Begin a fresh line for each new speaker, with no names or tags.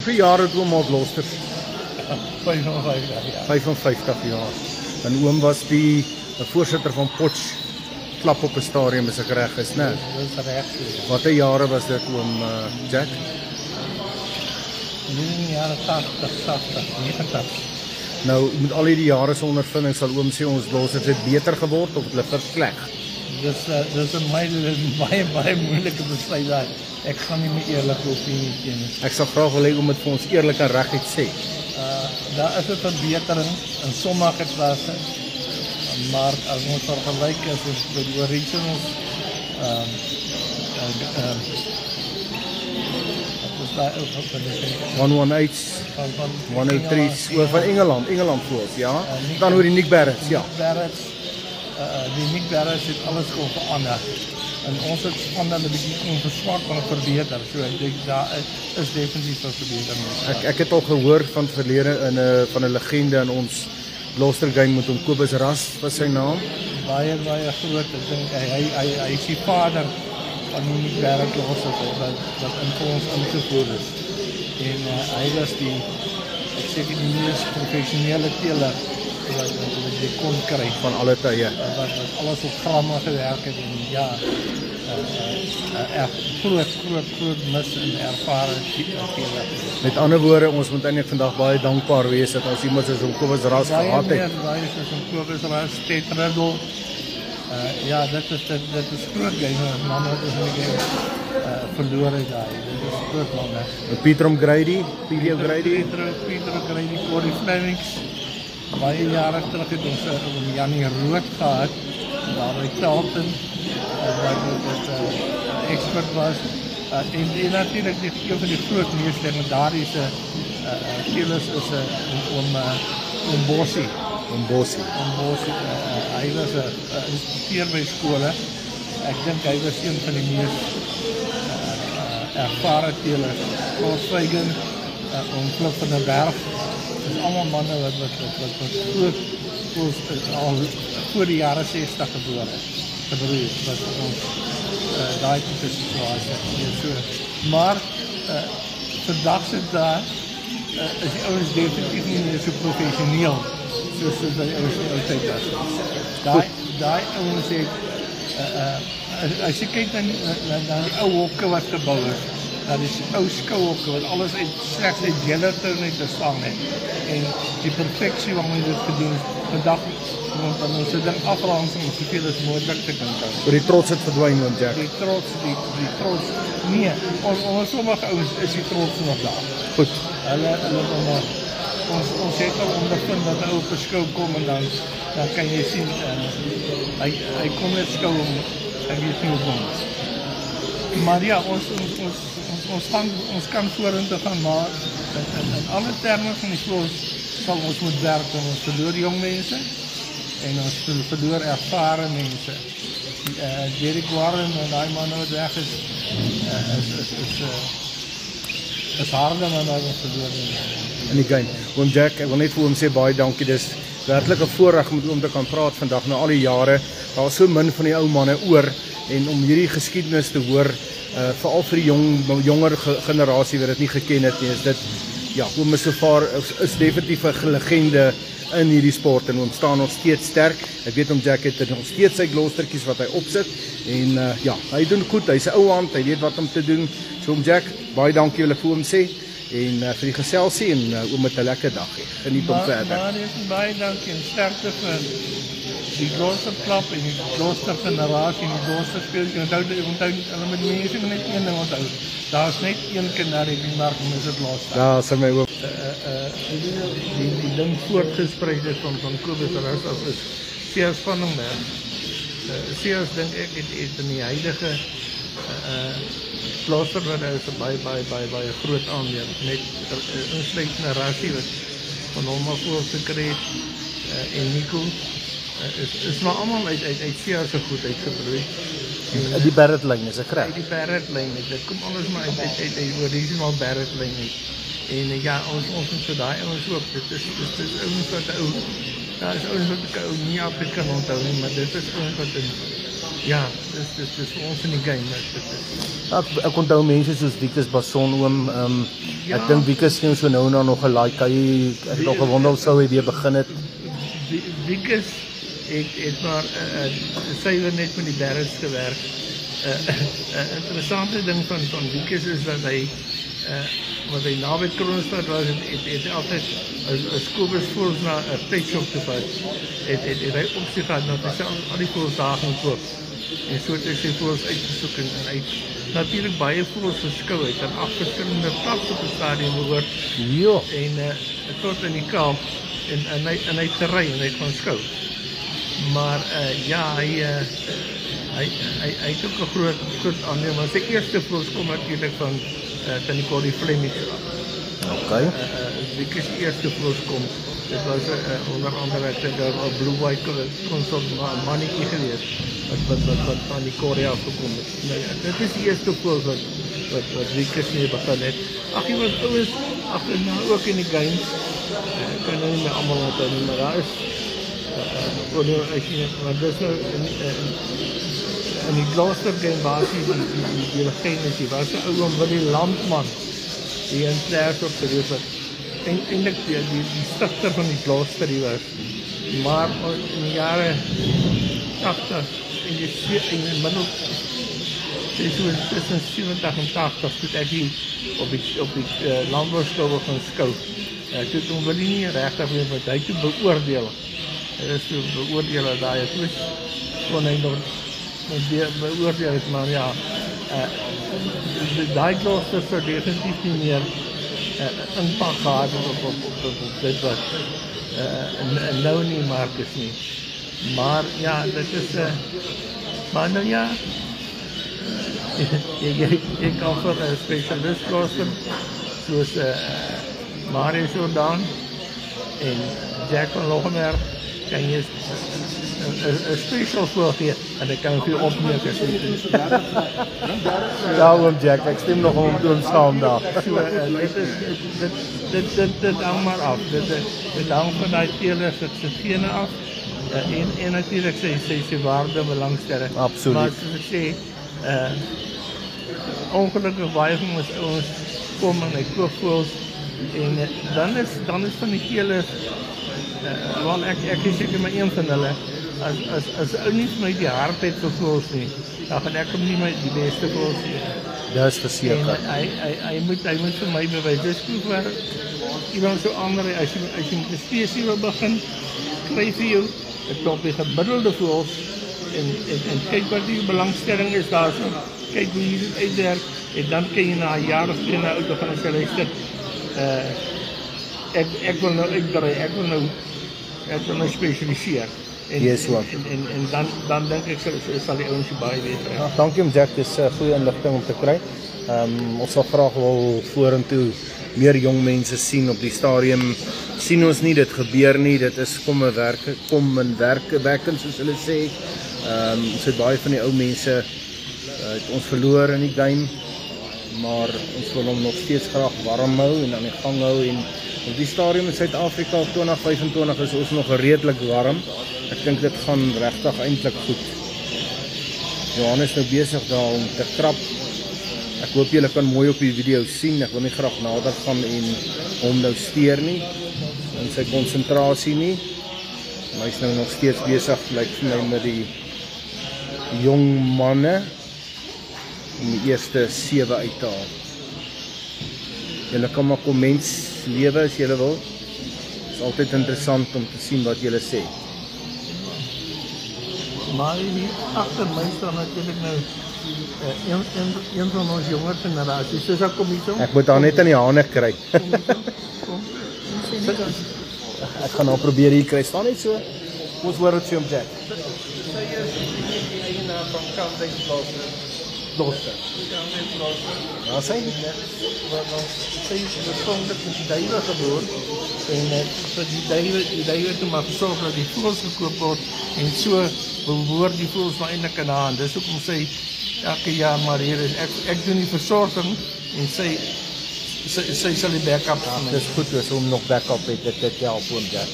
Hoeveel jaar het oom al Gloucester?
55 jaar.
55 jaar. En oom was die voorsitter van Potch klap op 'n stadium as ek reg is, né?
Dis reg.
Watter jare was dit oom Jack?
In die jare 80, 90.
Nou met al hierdie jare se ondervinding sal oom sê ons Gloucester het beter geword of het hulle versleg?
Dis 'n baie moeilike besluit daai. Ek gaan nie meer eerlike opinie gee nie.
Ek sal graag wil hê om dit vir ons eerlik en reguit sê.
Daar is 'n verbetering in sommige klasse, maar as ons vergelyk is met die originals, wat is daai ou van die
118,
van
103 oor van Engeland voels, ja. Dan oor die Nick Barretts, ja.
Die Nick Barretts het alles kon verander. En ons het van hulle 'n bietjie kon verswak en verbeter. So ek dink daar is definitief 'n verbetering.
Ek het al gehoor van verlede van 'n legende in ons Gloucester game met hom, Kobus Ras was sy naam.
Baie groot. Ek dink hy is die vader van die Nick Barrett Gloucester wat in ons ingevoer is. En hy was ek sê die mees professionele teeler wat jy kon kry
van alle tye.
Wat alles op gramme gewerk het en ja, groot mis en ervare teeler.
Met ander woorde, ons moet eintlik vandag baie dankbaar wees dat ons iemand soos Kobus Ras gehad het.
Baie soos Kobus Ras, Ted Riddle. Ja, dit is groot game. Manne wat is in die game verlore daai. Dit is groot manne.
Peter O'Grady,
Corey Flemings. Baie jare terug het ons Janie Rood gehad, daar by Carlton, wat expert was. En natuurlijk een van die groot meest legendarische teelers is Oom Bossie. Hy was 'n instructeur by skole. Ek dink hy was een van die meest ervare teelers. Paul Fagan, Oom Flip van der Berg. Dit is allemaal mannen wat al voor de jaren 60 gebroeid wat ons daai tipe situasie. Maar vandag sit daar is die ouens definitief nie meer so professioneel soos die ouens in die ou tyd was. Daai ouens het as jy kyk na die ou hokke wat gebou is, dat is ou skouhokke wat alles slegs uit gelatin uit bestaan het. En die perfeksie waarmee dit gedoen is, vandag want dan ons ding afrans om soveel as moontlik te kan hou.
Oor die trots het verdwyn, oom Jack.
Die trots, nee, ons sommige ouens is die trots nog daar.
Goed.
Ons het al ondervind dat 'n ou op 'n skou kom en dan kan jy sien hy kom net skou om hy weet nie hoe om. Maar ja, ons kan vorentoe gaan, maar in alle terme van die sport sal ons moet werk en ons verloor jong mense en ons verloor ervare mense. Derek Warren en daai man wat weg is harde man wat ons verloor
in die game. Oom Jack, ek wil net vir hom sê baie dankie. Dis werklik 'n voorreg om met oom te kan praat vandag na al die jare. Daar is so min van die ou manne oor en om hierdie geskiedenis te hoor, veral vir die jonger generasie wat dit nie geken het nie, is dit ja, oom is definitief 'n legende in hierdie sport en oom staan nog steeds sterk. Ek weet oom Jack het nog steeds sy Gloucestertjies wat hy opsit en ja, hy doen goed, hy's 'n ou hand, hy weet wat om te doen. So oom Jack, baie dankie wil ek vir hom sê en vir die geselsie en oom het 'n lekker dag hê. Geniet hom verder.
Baie dankie en sterkte vir die Gloucester klub en die Gloucester generasie en die Gloucester speeltjie. Onthou, hulle moet mense net een ding onthou. Daar's net een kanarie die mark en dis Gloucester.
Ja, sê my oom.
Die ding voortgesprei het van Kobus Ras af is Sears van hom. Sears dink ek het in die huidige Gloucester wat is 'n baie groot aandeel met insluitende Rassie wat van hom af gekry het en Nico is maar almal uit Sears se goed uitgebroei.
Die Barrett lyn is ek reg.
Die Barrett lyn, dit kom alles maar uit original Barrett lyn uit. En ja, ons moet vir daai ouens ook, dit is ouens wat ou, daar is ouens wat ek ou nie Afrika kan onthou nie, maar dit is ouens wat in ja, dis vir ons in die game.
Ek onthou mense soos Wikus Bason oom,
Ja.
ek dink Wikus neem so nou en dan nog 'n like. Ek het nog gewonder of sou hy weer begin het.
Wikus het maar suiwer net met die Barretts gewerk. Interessante ding van Wikus is dat hy wat hy naby Kroonstad was, het altyd as Kobus voels na 'n petshop te vat, het hy opsie gehad dat hy al die voels daar gaan koop. En so het hy sy voels uitgesoek en hy natuurlik baie voels geskouw. Hy het aan 8 verskillende plaas op die stadium behoort.
Ja.
En tot in die Kaap en hy het gery en hy het gaan skou. Maar ja, hy het ook 'n groot aandeel, maar sy eerste voels kom natuurlik van Tannie Corrie Fleming.
Okay.
Wikus eerste voels kom. Dit was onder andere ek dink 'n Blue White konsort mannetjie geweest wat van die Korea afgekom het. Nou ja, dit is die eerste voels wat Wikus mee begin het. Ag, jy was ouens agterna ook in die games. Ek kan nou nie meer almal onthou nie, maar daar is want dis nou in die Gloucester game was die legende, die was 'n ou om wat die landman die in Clares op gewees het. Eintlik die stigter van die Gloucester die was. Maar in die jare 80 in die middel tussen 70 en 80 toe ek op die landbouskool gaan skou. Toe het hom wil nie regtig weet wat hy toe beoordeel. Hy is toe beoordeel dat daai het kon hy nog beoordeel het, maar ja, daai Gloucester sou definitief nie meer impak gehad op dit wat nou nie Marcus nie. Maar ja, dit is maar nou ja, jy kan vir 'n spesialist Gloucester soos Marius Jordan en Jack van Loggenberg kan jy 'n special voorgee en ek kan vir jou opneem.
Ja, oom Jack, ek stem nog om te saam daar.
So dit hang maar af. Dit hang van daai teelers se gene af. En natuurlik sy waarde belangstelling.
Absoluut.
Maar soos ek sê, ongelukkig baie van ons ouens kom en hy koop voels en dan is van die teelers wel ek is seker maar een van hulle. As ou nie vir my die hart het vir voels nie, dan gaan ek hom nie my die beste voels nie.
Dis verseker.
Hy moet vir my bewys. Dis goed vir iemand so ander as jy met 'n spesie wil begin, kry vir jou 'n klopie gemiddelde voels en kyk wat die belangstelling is daarso. Kyk hoe jy dit uitwerk en dan kan jy na 'n jaar of 2 na uit gaan sê luister. Ek wil nou uitbrei, ek wil nou spesialiseer. En dan dink ek sal die ouens baie beter.
Ja, dankie om Jack, dis 'n goeie inligting om te kry. Ons sal graag wil vorentoe meer jong mense sien op die stadium. Sien ons nie dit gebeur nie, dit is kom in werken soos hulle sê. Ons het baie van die ou mense het ons verloor in die game, maar ons wil hom nog steeds graag warm hou en aan die gang hou en op die stadium in Suid-Afrika 2025 is ons nog redelik warm. Ek dink dit gaan regtig eintlik goed. Johan is nou besig daar om te krap. Ek hoop julle kan mooi op die video sien. Ek wil nie graag nader gaan en hom nou steur nie in sy konsentrasie nie. Maar hy's nou nog steeds besig lyk vir my met die jong manne om die eerste 7 uit te haal. Julle kan maar comments lewe as julle wil. Dit is altyd interessant om te sien wat julle sê.
Maar hier agter my staan natuurlik nou een van ons jonger generasie. Soos ek kom hier.
Ek moet haar net in die hande kry.
Kom.
Ek gaan nou probeer hier kry. Staan net so. Ons hoor dit vir hom Jack.
Sy is die eienaar van Camping Gloucester.
Ja, sy
is oorspronklik met die duiwe geboor en vir die duiwe toe maar gesorg dat die voëls gekoop word en so behoort die voëls maar eintlik in haar hand. Dis hoekom sy elke jaar maar hier is. Ek doen die versorging en sy sal die backup aan my.
Dis goed as hom nog backup het, dit help hom Jack.